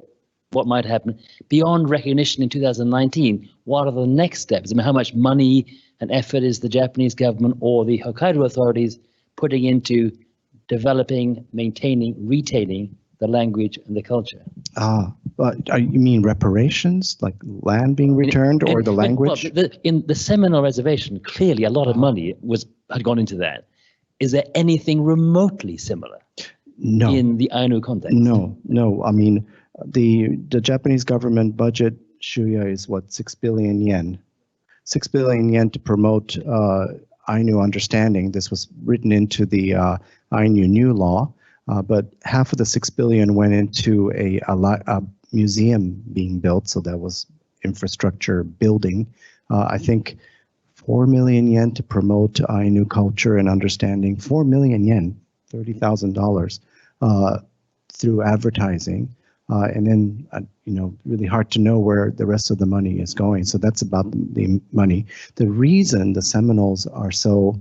what might happen. Beyond recognition in 2019, what are the next steps? I mean, how much money and effort is the Japanese government or the Hokkaido authorities putting into developing, maintaining, retaining the language and the culture? You mean reparations, like land being returned, or the language? Well, in the Seminal reservation, clearly a lot of money had gone into that. Is there anything remotely similar? No. In the Ainu context? No. I mean, the Japanese government budget, Shuya, is what, 6 billion yen. 6 billion yen to promote Ainu understanding. This was written into the Ainu new law, but half of the 6 billion went into a museum being built, so that was infrastructure building. I think 4 million yen to promote Ainu culture and understanding. 4 million yen, $30,000 through advertising. And then, really hard to know where the rest of the money is going. So that's about the money. The reason the Seminoles are so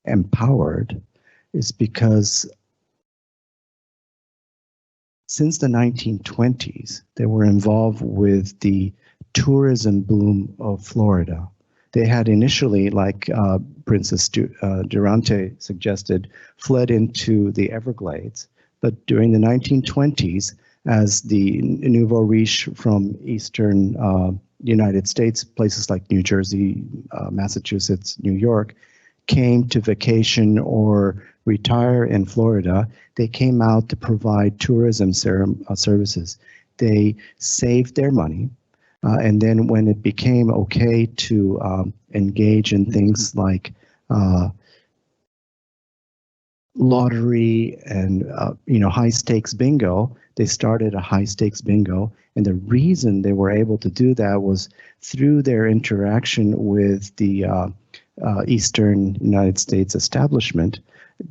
empowered is because since the 1920s, they were involved with the tourism boom of Florida. They had initially, like Princess Durante suggested, fled into the Everglades. But during the 1920s, as the nouveau riche from eastern United States, places like New Jersey, Massachusetts, New York, came to vacation or retire in Florida, they came out to provide tourism services. They saved their money. And then when it became okay to engage in things like lottery and high stakes bingo, they started a high stakes bingo. And the reason they were able to do that was through their interaction with the Eastern United States establishment.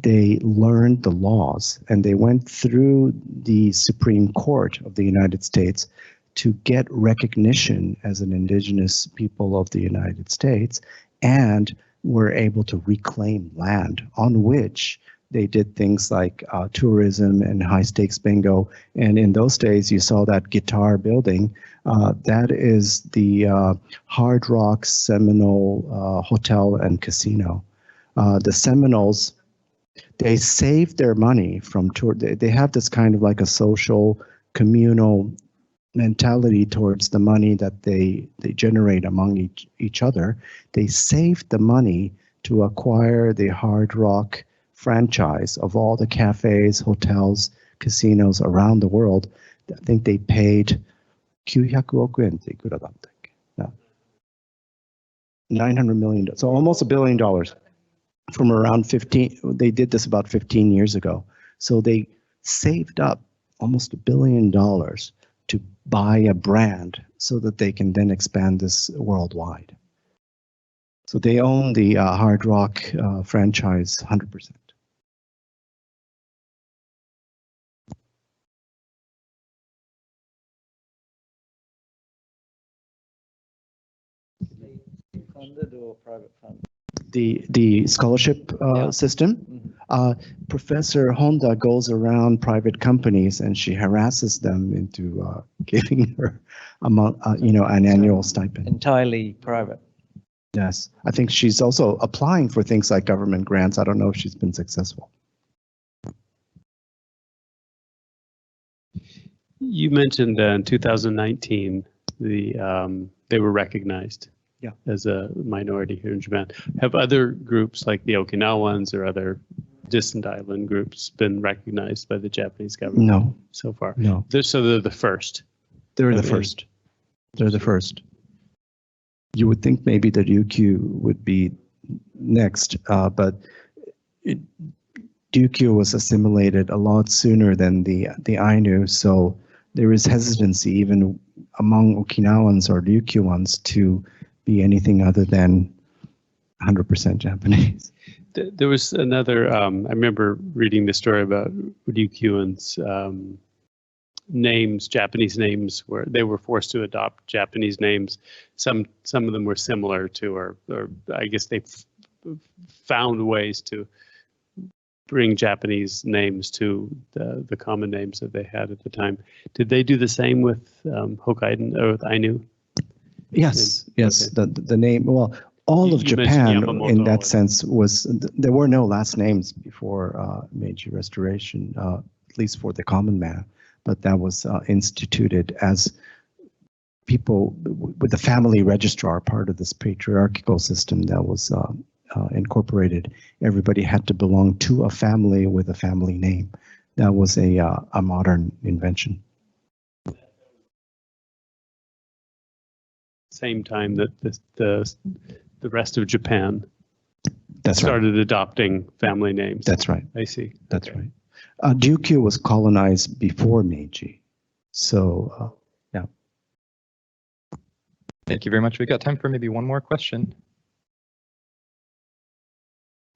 They learned the laws, and they went through the Supreme Court of the United States to get recognition as an indigenous people of the United States, and were able to reclaim land on which they did things like tourism and high stakes bingo. And in those days, you saw that guitar building. That is the Hard Rock Seminole Hotel and Casino. The Seminoles, they saved their money from tour. They have this kind of like a social, communal mentality towards the money that they generate among each other. They saved the money to acquire the Hard Rock franchise of all the cafes, hotels, casinos around the world. I think they paid 900 oku yenっていくらだったっけ? No. $900 million. So almost $1 billion from around 15. They did this about 15 years ago. So they saved up almost $1 billion to buy a brand so that they can then expand this worldwide. So they own the Hard Rock franchise 100%. Funded or private funded? The scholarship system. Professor Honda goes around private companies and she harasses them into giving her an annual stipend. Entirely private. Yes, I think she's also applying for things like government grants. I don't know if she's been successful. You mentioned in 2019 they were recognized as a minority here in Japan. Have other groups like the Okinawans or other distant island groups been recognized by the Japanese government? No. So far? No. So they're the first? They're the first. They're the first. You would think maybe the Ryukyu would be next, but Ryukyu was assimilated a lot sooner than the Ainu, so there is hesitancy even among Okinawans or Ryukyuans to be anything other than 100% Japanese. There was another, I remember reading the story about Ryukyuans' names, Japanese names, where they were forced to adopt Japanese names. Some of them were similar to, or I guess they found ways to bring Japanese names to the common names that they had at the time. Did they do the same with Hokkaido or with Ainu? Yes, yes. The name, well, all of You mentioned Japan Yamamoto in that and- sense was, there were no last names before Meiji Restoration, at least for the common man, but that was instituted as people with the family registrar, part of this patriarchal system that was incorporated. Everybody had to belong to a family with a family name. That was a modern invention. Same time that the rest of Japan That's right. started adopting family names. That's right. I see. That's right. Ryukyu was colonized before Meiji. So, yeah. Thank you very much. We got time for maybe one more question.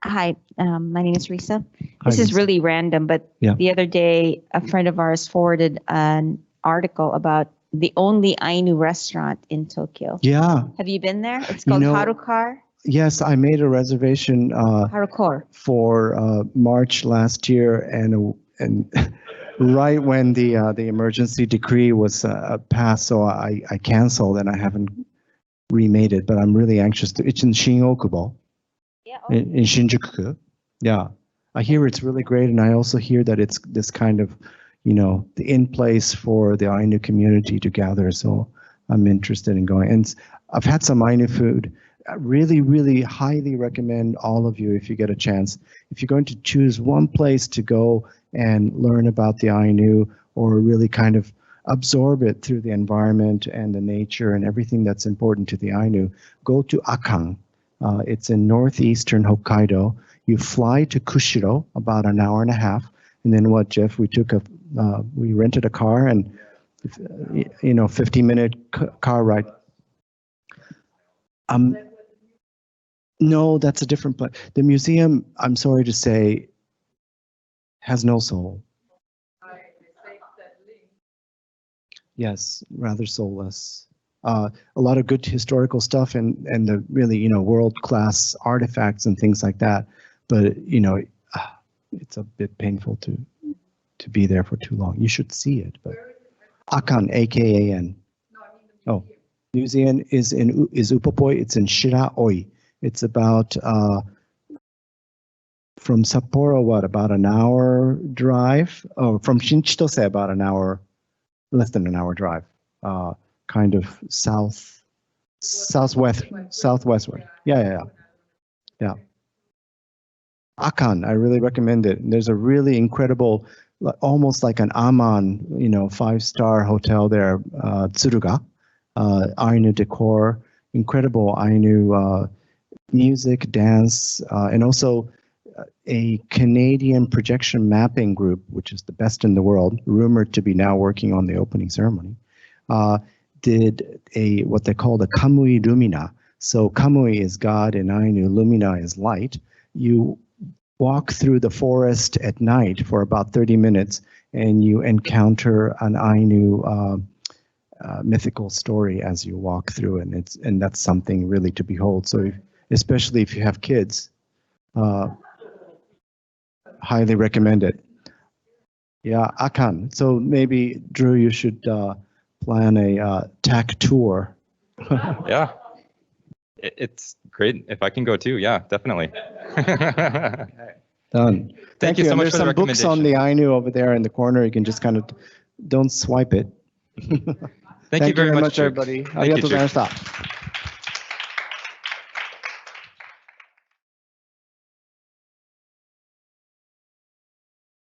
Hi, my name is Risa. Hi, This is Lisa. really random, but Yeah. the other day, a friend of ours forwarded an article about the only Ainu restaurant in Tokyo. Yeah. Have you been there? It's You called know- Harukar. Yes, I made a reservation Harukor. for March last year, and right when the emergency decree was passed, so I canceled and I haven't remade it. But I'm really anxious to. It's in Shin-Okubo, in Shinjuku. Yeah, I hear it's really great, and I also hear that it's this kind of, the in place for the Ainu community to gather. So I'm interested in going. And I've had some Ainu food. I really, really highly recommend all of you, if you get a chance, if you're going to choose one place to go and learn about the Ainu, or really kind of absorb it through the environment and the nature and everything that's important to the Ainu, go to Akan. It's in northeastern Hokkaido. You fly to Kushiro, about an hour and a half. And then what, Jeff, we rented a car and, 15-minute car ride. No, that's a different place. The museum, I'm sorry to say, has no soul. Yes, rather soulless. A lot of good historical stuff and the really, world-class artifacts and things like that. But, it's a bit painful to be there for too long. You should see it. But Akan, A-K-A-N. Oh, museum is Upapoi. It's in Shiraoi. It's about from Sapporo, about an hour drive? Oh, from Shinchitose, about an hour, less than an hour drive. Kind of southwestward. Yeah. Akan, I really recommend it. There's a really incredible, almost like an Aman, 5-star hotel there, Tsuruga, Ainu decor, incredible Ainu music, dance, and also a Canadian projection mapping group, which is the best in the world, rumored to be now working on the opening ceremony, did what they call the Kamui Lumina. So Kamui is God in Ainu, Lumina is light. You walk through the forest at night for about 30 minutes and you encounter an Ainu mythical story as you walk through, and that's something really to behold. So especially if you have kids, highly recommend it. Yeah, Akan. So maybe, Drew, you should plan a TAC tour. Yeah. It's great if I can go too. Yeah, definitely. Done. Thank you so And much there's for the some books on the Ainu over there in the corner. You can just kind of, don't swipe it. Thank you very much, Chuk. everybody. Thank you, Chuk. ありがとうございました。